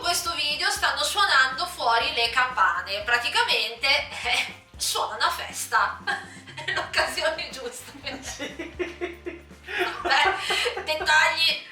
questo video stanno suonando fuori le campane, praticamente suonano a festa, è l'occasione giusta. Beh, dettagli.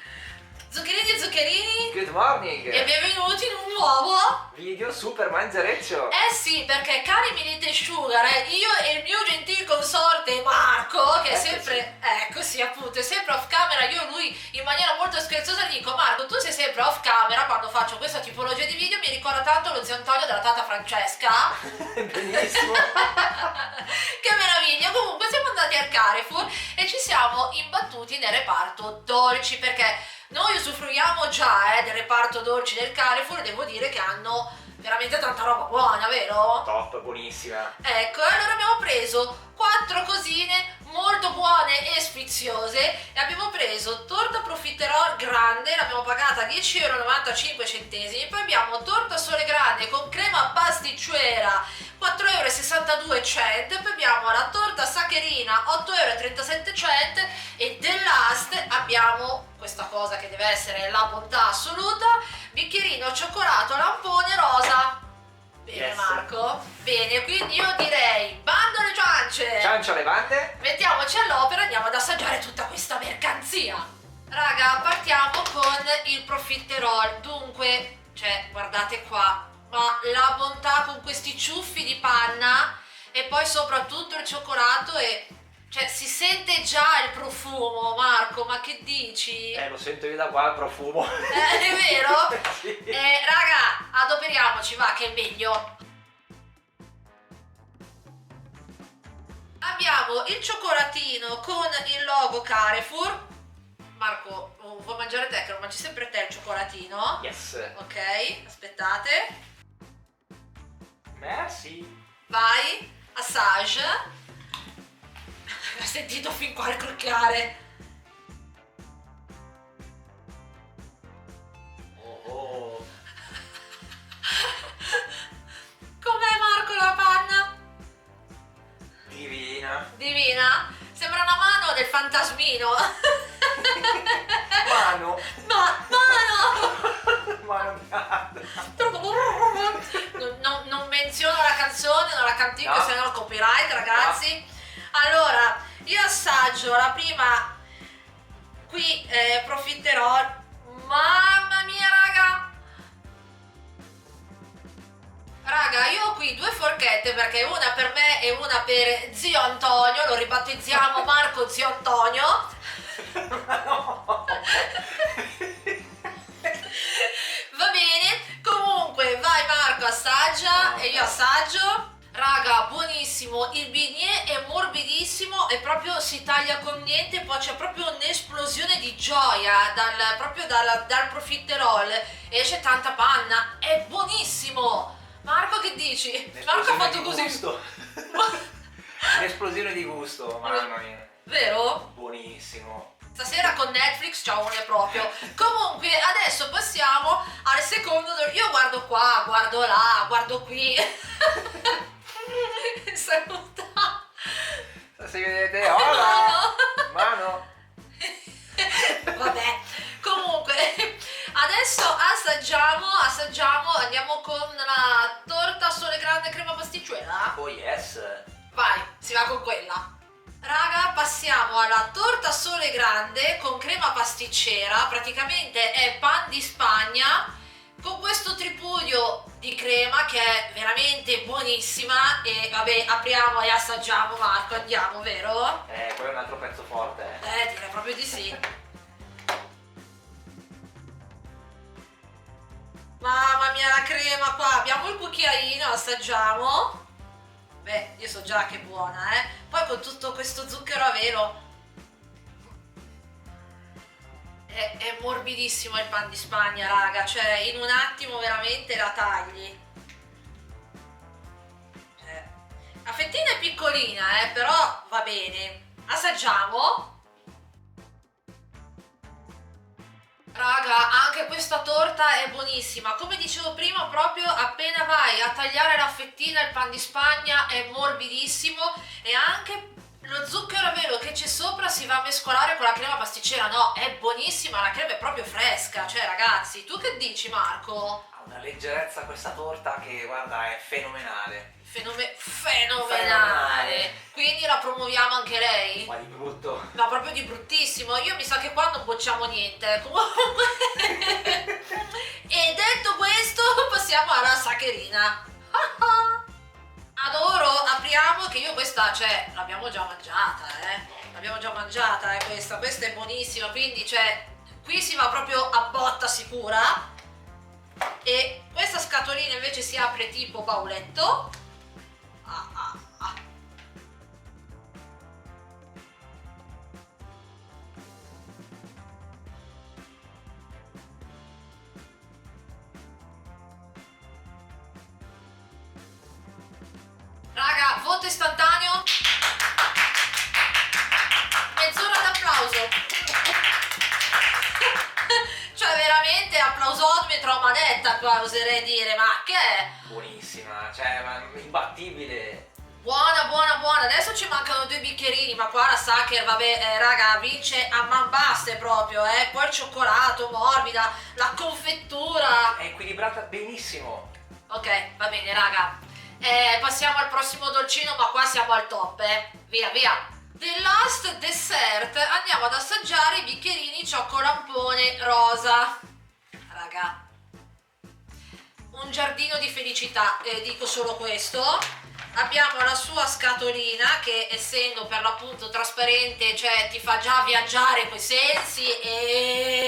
Zuccherini e zuccherini, Good morning! e benvenuti in un nuovo Video super mangereccio! Eh sì, perché cari Milite Sugar, io e il mio gentil consorte Marco, che è sempre, ecco sì appunto, è sempre off camera, io e lui in maniera molto scherzosa gli dico: Marco, tu sei sempre off camera quando faccio questa tipologia di video, mi ricorda tanto lo zio Antonio della tata Francesca. Benissimo! Che meraviglia. Comunque siamo andati al Carrefour e ci siamo imbattuti nel reparto dolci, perché noi usufruiamo già del reparto dolci del Carrefour e devo dire che hanno veramente tanta roba buona, vero? Top, buonissima! Ecco, allora abbiamo preso 4 cosine molto buone e sfiziose e abbiamo preso torta profiterol grande, l'abbiamo pagata 10,95 €, poi abbiamo torta sole grande con crema pasticcera 4,62 €, poi abbiamo la torta saccherina 8,37 € e dell'ast abbiamo questa cosa che deve essere la bontà assoluta, bicchierino cioccolato lampone rosa. Bene, Yes. Marco? Bene, quindi io direi bando alle ciance! Ciancio alle bande! Mettiamoci all'opera e andiamo ad assaggiare tutta questa mercanzia. Raga, partiamo con il profiterol. Dunque, cioè, guardate qua, ma la bontà con questi ciuffi di panna e poi soprattutto il cioccolato e... cioè, si sente già il profumo, Marco, ma che dici? Lo sento io da qua il profumo! È vero? Sì. Raga, adoperiamoci, va, che è meglio. Abbiamo il cioccolatino con il logo Carrefour. Marco, vuoi mangiare te? Che lo mangi sempre te il cioccolatino. Yes! Ok, aspettate. Merci! Vai, assage. Ho sentito fin qua il crocchiare. Oh! Com'è, Marco, la panna? Divina! Divina? Sembra una mano del fantasmino. Mano! Mano! Mano pianta! Non menziono la canzone, non la cantico, No. se no copyright, ragazzi. Allora, io assaggio la prima qui, profiterol. Mamma mia, raga! Raga, io ho qui 2 forchette perché una per me e una per zio Antonio, lo ribattezziamo Marco zio Antonio. Va bene, comunque vai Marco, assaggia e io assaggio. Raga, buonissimo, il beignet è morbidissimo e proprio si taglia con niente, poi c'è proprio un'esplosione di gioia dal profiterol, esce tanta panna, è buonissimo. Marco, che dici? Marco ha fatto così. Gusto. Un'esplosione di gusto, mamma mia! Vero? Buonissimo! Stasera con Netflix c'ho un proprio. Comunque adesso passiamo al secondo. Io guardo qua, guardo là, guardo qui. Saluta. Si vedete? Hola! Mano! Vabbè. Comunque adesso assaggiamo, andiamo con la torta sole grande crema pasticcera. Oh yes! Vai, si va con quella. Raga, passiamo alla torta sole grande con crema pasticcera, praticamente è pan di Spagna con questo tripudio di crema che è veramente buonissima e vabbè, apriamo e assaggiamo, Marco, andiamo, vero? Quello è un altro pezzo forte. Direi proprio di sì. Mamma mia, la crema qua, abbiamo il cucchiaino, assaggiamo. Beh, io so già che è buona, Poi con tutto questo zucchero a velo. È morbidissimo il pan di Spagna, raga, cioè in un attimo veramente la tagli. La fettina è piccolina, però va bene. Assaggiamo. Raga, anche questa torta è buonissima, come dicevo prima, proprio appena vai a tagliare la fettina il pan di Spagna è morbidissimo e anche lo zucchero a velo che c'è sopra si va a mescolare con la crema pasticcera, no, è buonissima, la crema è proprio fresca, cioè ragazzi, tu che dici Marco? Ha una leggerezza questa torta che guarda è fenomenale. Fenomenale. Quindi la promuoviamo anche lei? Ma di brutto. Ma proprio di bruttissimo, io mi sa che qua non bocciamo niente, comunque. E detto questo passiamo alla sacherina. Adoro, apriamo, che io questa, cioè, l'abbiamo già mangiata, l'abbiamo già mangiata, questa è buonissima, quindi, cioè, qui si va proprio a botta sicura. E questa scatolina invece si apre tipo bauletto. Raga, voto istantaneo. Mezz'ora d'applauso. Cioè veramente applausometro a manetta qua, oserei dire, ma che è? Buonissima, cioè ma imbattibile. Buona, buona, buona. Adesso ci mancano 2 bicchierini, ma qua la Sacher, vabbè, raga, vince a man basse proprio, Poi il cioccolato, morbida, la confettura. È equilibrata benissimo. Ok, va bene, raga. Passiamo al prossimo dolcino, ma qua siamo al top, Via, via. The last dessert, andiamo ad assaggiare i bicchierini cioccolampone rosa. Raga, un giardino di felicità, dico solo questo. Abbiamo la sua scatolina che, essendo per l'appunto trasparente, cioè ti fa già viaggiare coi sensi e...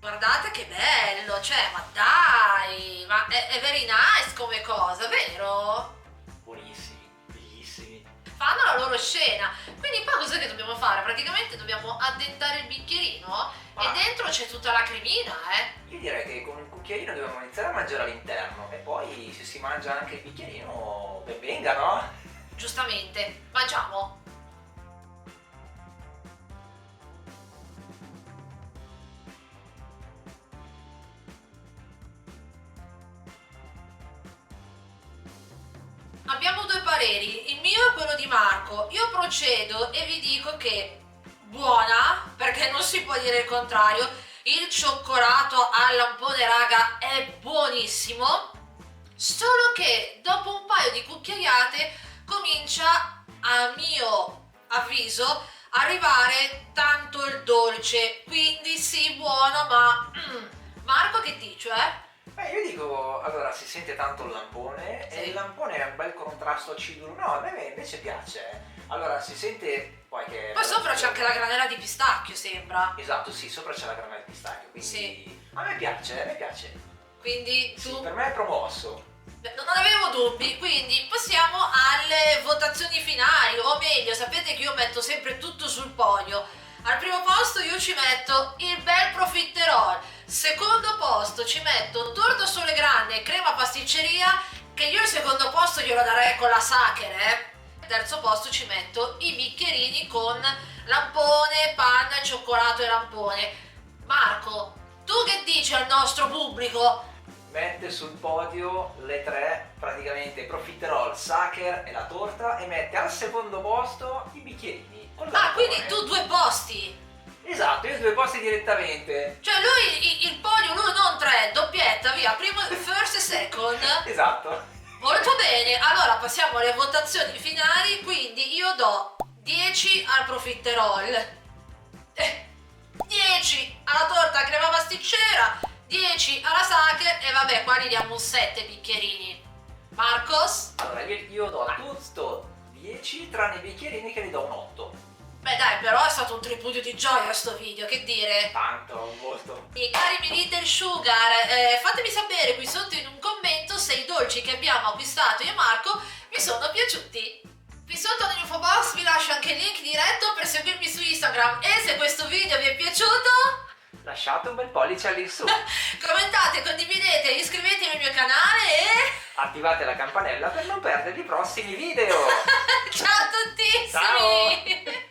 Guardate che bello, cioè, ma dai, ma è very nice come cosa, vero? Buonissimi, bellissimi. Fanno la loro scena, quindi poi cos'è che dobbiamo fare? Praticamente dobbiamo addentare il bicchierino e dentro c'è tutta la cremina, Io direi che con il cucchiaino dobbiamo iniziare a mangiare all'interno e poi se si mangia anche il bicchierino ben venga, no? Giustamente, mangiamo. Abbiamo 2 pareri, il mio e quello di Marco. Io procedo e vi dico che buona, perché non si può dire il contrario. Il cioccolato al lampone, raga, è buonissimo, solo che dopo un paio di cucchiaiate comincia, a mio avviso, arrivare tanto il dolce, quindi sì, buono, ma Marco che dice, Io dico, allora si sente tanto il lampone Sì. e il lampone è un bel contrasto acidulo. No, a me invece piace. Allora si sente poi che... Poi sopra c'è anche la granella di pistacchio, sembra. Esatto, sì, sopra c'è la granella di pistacchio, quindi... Sì. A me piace, a me piace. Quindi Sì, tu... per me è promosso. Non avevo dubbi, quindi passiamo alle votazioni finali, o meglio, sapete che io metto sempre tutto sul podio. Al primo posto io ci metto il bel profiterol, secondo posto ci metto torta sole grande e crema pasticceria, che io il secondo posto glielo darei con la Sacher, Terzo posto ci metto i bicchierini con lampone, panna, cioccolato e lampone. Marco, tu che dici al nostro pubblico? Mette sul podio le 3, praticamente profiterol, Sacher e la torta, e mette al secondo posto i bicchierini. Con Ah, lampone. quindi tu 2 posti. Esatto, io 2 posti direttamente. Cioè lui, il podio, lui non 3, doppietta, via, primo, first e second. Esatto. Molto bene, allora passiamo alle votazioni finali, quindi io do 10 al profiterol, 10 alla torta crema pasticcera, 10 alla Sacher e vabbè, qua gli diamo un 7 bicchierini. Marcos? Allora io do a tutto 10, tranne i bicchierini che li do un 8. Beh dai, però è stato un tripudio di gioia sto video, che dire? Tanto, molto. E cari miei Little Sugar, fatemi sapere qui sotto in un commento se i dolci che abbiamo acquistato io e Marco mi sono piaciuti. Qui sotto nell'info box vi lascio anche il link diretto per seguirmi su Instagram e se questo video vi è piaciuto Lasciate un bel pollice all'insù. commentate, condividete, iscrivetevi al mio canale e Attivate la campanella per non perdere i prossimi video. ciao a tuttissimi! Ciao!